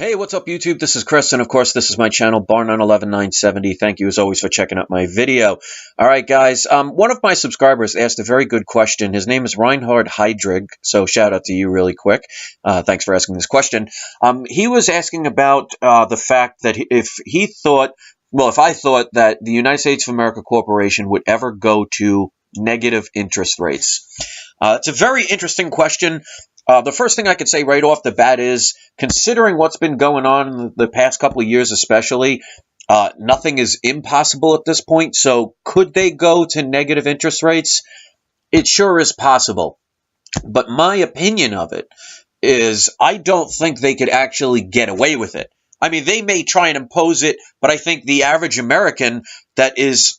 Hey, what's up, YouTube? This is Chris, and of course, this is my channel, Bar911970. Thank you, as always, for checking out my video. All right, guys, one of my subscribers asked a very good question. His name is Reinhard Heydrich, so shout out to you really quick. Thanks for asking this question. He was asking about the fact that if I thought that the United States of America Corporation would ever go to negative interest rates. It's a very interesting question. The first thing I could say right off the bat is, considering what's been going on in the past couple of years especially, nothing is impossible at this point. So could they go to negative interest rates? It sure is possible. But my opinion of it is I don't think they could actually get away with it. I mean, they may try and impose it, but I think the average American that is,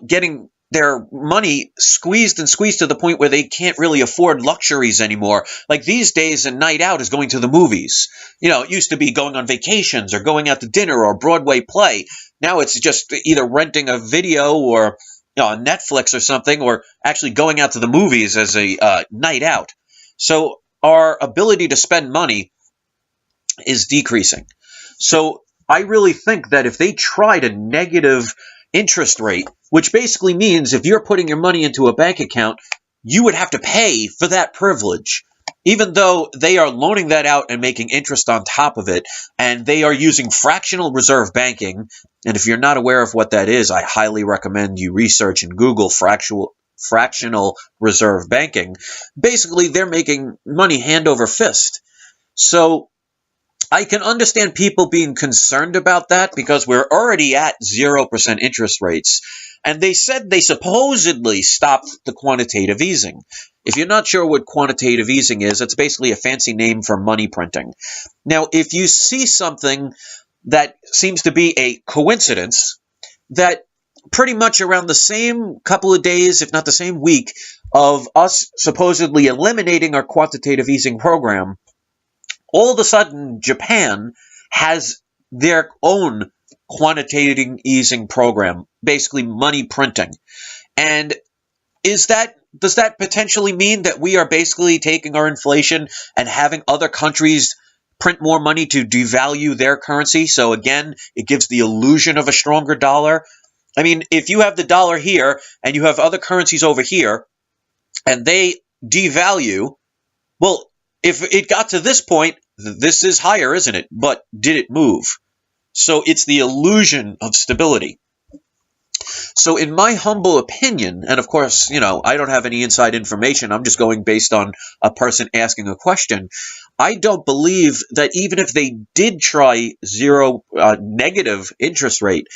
getting their money squeezed to the point where they can't really afford luxuries anymore. Like these days, a night out is going to the movies. It used to be going on vacations or going out to dinner or a Broadway play. Now it's just either renting a video or on Netflix or something, or actually going out to the movies as a night out. So our ability to spend money is decreasing. So I really think that if they tried a negative interest rate, which basically means if you're putting your money into a bank account, you would have to pay for that privilege, even though they are loaning that out and making interest on top of it, and they are using fractional reserve banking. And if you're not aware of what that is, I highly recommend you research and Google fractional reserve banking. Basically, they're making money hand over fist. So I can understand people being concerned about that because we're already at 0% interest rates. And they said they supposedly stopped the quantitative easing. If you're not sure what quantitative easing is, it's basically a fancy name for money printing. Now, if you see something that seems to be a coincidence, that pretty much around the same couple of days, if not the same week, of us supposedly eliminating our quantitative easing program, all of a sudden, Japan has their own quantitative easing program, basically money printing. And does that potentially mean that we are basically taking our inflation and having other countries print more money to devalue their currency? So again, it gives the illusion of a stronger dollar. I mean, if you have the dollar here and you have other currencies over here and they devalue, well, if it got to this point, this is higher, isn't it? But did it move? So it's the illusion of stability. So in my humble opinion, and of course, I don't have any inside information. I'm just going based on a person asking a question. I don't believe that even if they did try zero negative interest rate,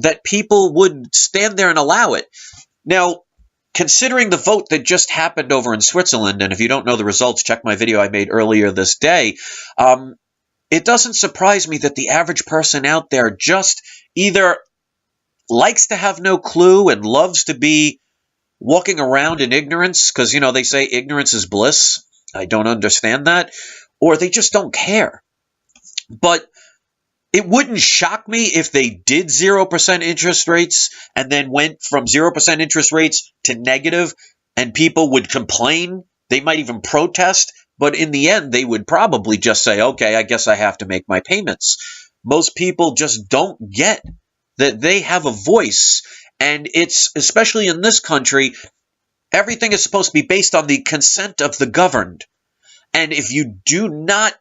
that people would stand there and allow it. Now, considering the vote that just happened over in Switzerland, and if you don't know the results, check my video I made earlier this day, it doesn't surprise me that the average person out there just either likes to have no clue and loves to be walking around in ignorance, because, they say ignorance is bliss. I don't understand that. Or they just don't care. But it wouldn't shock me if they did 0% interest rates and then went from 0% interest rates to negative, and people would complain. They might even protest, but in the end, they would probably just say, okay, I guess I have to make my payments. Most people just don't get that they have a voice, and it's, especially in this country, everything is supposed to be based on the consent of the governed. And if you do not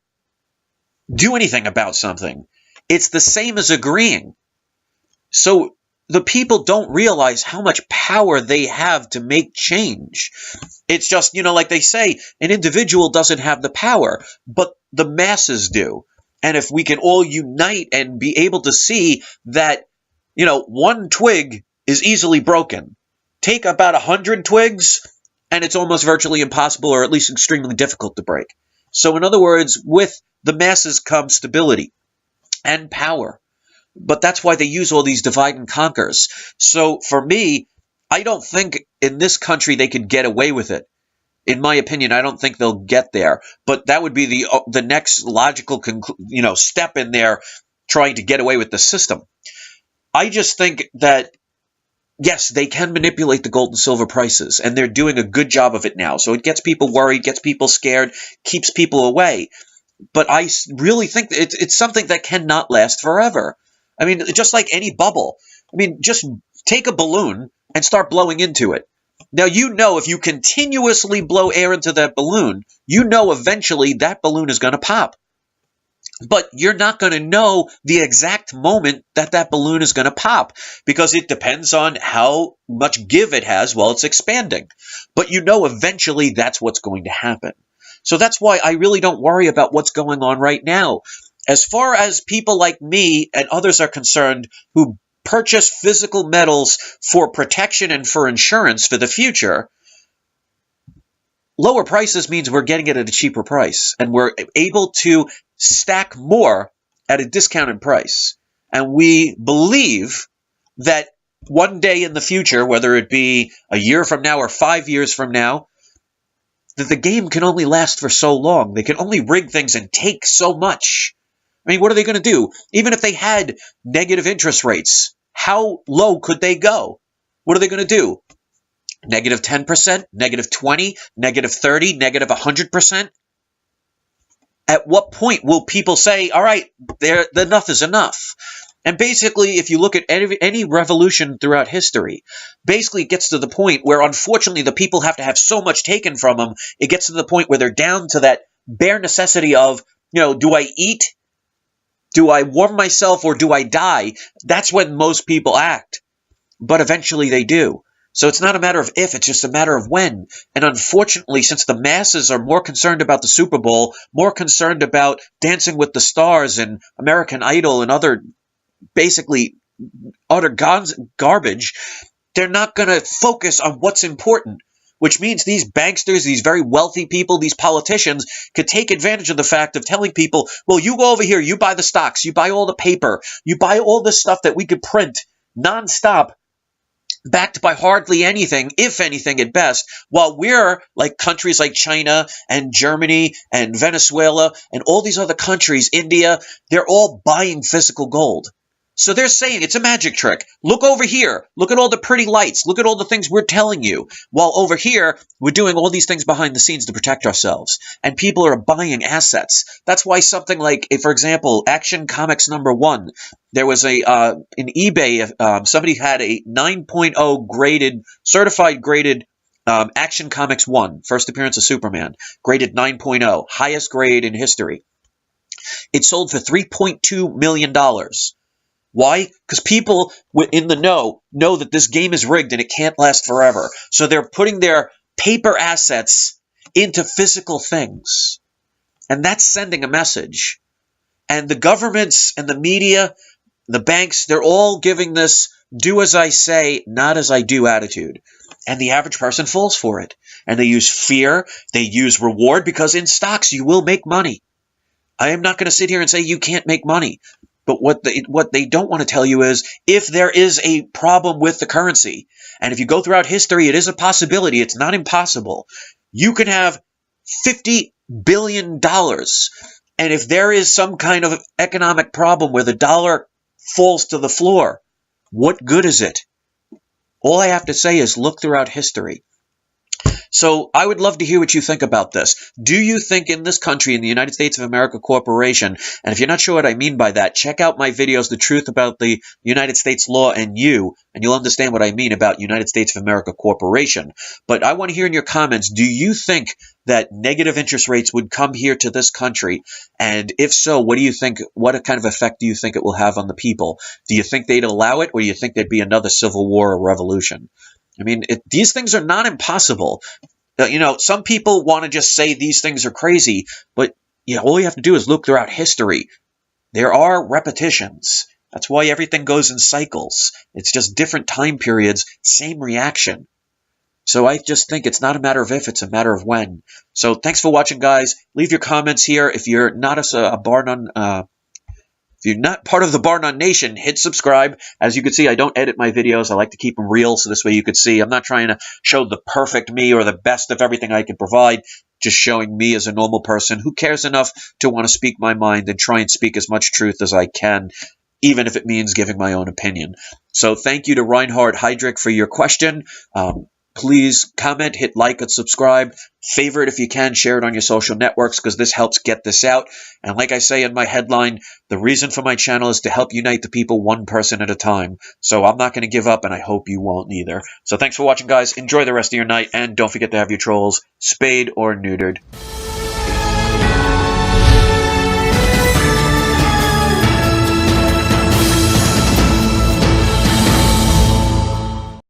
do anything about something, it's the same as agreeing. So the people don't realize how much power they have to make change. It's just, like they say, an individual doesn't have the power, but the masses do. And if we can all unite and be able to see that, one twig is easily broken. Take about 100 twigs, and it's almost virtually impossible, or at least extremely difficult to break. So in other words, with the masses comes stability and power. But that's why they use all these divide and conquers. So for me, I don't think in this country they could get away with it. In my opinion, I don't think they'll get there. But that would be the next logical step in their trying to get away with the system. I just think that, yes, they can manipulate the gold and silver prices, and they're doing a good job of it now. So it gets people worried, gets people scared, keeps people away. But I really think that it's something that cannot last forever. I mean, just like any bubble. I mean, just take a balloon and start blowing into it. Now, you know, if you continuously blow air into that balloon, you know eventually that balloon is going to pop. But you're not going to know the exact moment that that balloon is going to pop because it depends on how much give it has while it's expanding. But you know eventually that's what's going to happen. So that's why I really don't worry about what's going on right now. As far as people like me and others are concerned who purchase physical metals for protection and for insurance for the future, lower prices means we're getting it at a cheaper price, and we're able to stack more at a discounted price. And we believe that one day in the future, whether it be a year from now or 5 years from now, that the game can only last for so long. They can only rig things and take so much. I mean, what are they going to do? Even if they had negative interest rates, how low could they go? What are they going to do? Negative 10%, negative 20, negative 30, negative 100%? At what point will people say, all right, enough is enough? And basically, if you look at any revolution throughout history, basically it gets to the point where, unfortunately, the people have to have so much taken from them, it gets to the point where they're down to that bare necessity of, do I eat? Do I warm myself or do I die? That's when most people act. But eventually they do. So it's not a matter of if, it's just a matter of when. And unfortunately, since the masses are more concerned about the Super Bowl, more concerned about Dancing with the Stars and American Idol and other basically utter garbage, they're not going to focus on what's important, which means these banksters, these very wealthy people, these politicians could take advantage of the fact of telling people, well, you go over here, you buy the stocks, you buy all the paper, you buy all this stuff that we could print nonstop, backed by hardly anything, if anything at best, while we're like countries like China and Germany and Venezuela and all these other countries, India, they're all buying physical gold. So they're saying it's a magic trick. Look over here. Look at all the pretty lights. Look at all the things we're telling you. While over here, we're doing all these things behind the scenes to protect ourselves. And people are buying assets. That's why something like, for example, Action Comics #1, there was in eBay, somebody had a 9.0 graded, certified graded Action Comics 1, first appearance of Superman, graded 9.0, highest grade in history. It sold for $3.2 million. Why? Because people in the know that this game is rigged and it can't last forever. So they're putting their paper assets into physical things. And that's sending a message. And the governments and the media, the banks, they're all giving this do as I say, not as I do attitude. And the average person falls for it. And they use fear, they use reward, because in stocks you will make money. I am not going to sit here and say you can't make money. But what they don't want to tell you is if there is a problem with the currency, and if you go throughout history, it is a possibility. It's not impossible. You can have $50 billion. And if there is some kind of economic problem where the dollar falls to the floor, what good is it? All I have to say is look throughout history. So I would love to hear what you think about this. Do you think in this country, in the United States of America Corporation, and if you're not sure what I mean by that, check out my videos, The Truth About the United States Law and You, and you'll understand what I mean about United States of America Corporation. But I want to hear in your comments, do you think that negative interest rates would come here to this country? And if so, what do you think, what kind of effect do you think it will have on the people? Do you think they'd allow it, or do you think there'd be another civil war or revolution? I mean, these things are not impossible. Some people want to just say these things are crazy, but all you have to do is look throughout history. There are repetitions. That's why everything goes in cycles. It's just different time periods, same reaction. So I just think it's not a matter of if, it's a matter of when. So thanks for watching, guys. Leave your comments here. If you're not a Bar None, if you're not part of the Bar None Nation, hit subscribe. As you can see, I don't edit my videos. I like to keep them real, so this way you could see. I'm not trying to show the perfect me or the best of everything I can provide, just showing me as a normal person who cares enough to want to speak my mind and try and speak as much truth as I can, even if it means giving my own opinion. So thank you to Reinhard Heydrich for your question. Please comment, hit like and subscribe. Favorite if you can, share it on your social networks because this helps get this out. And like I say in my headline, the reason for my channel is to help unite the people one person at a time. So I'm not going to give up, and I hope you won't either. So thanks for watching, guys. Enjoy the rest of your night, and don't forget to have your trolls spayed or neutered.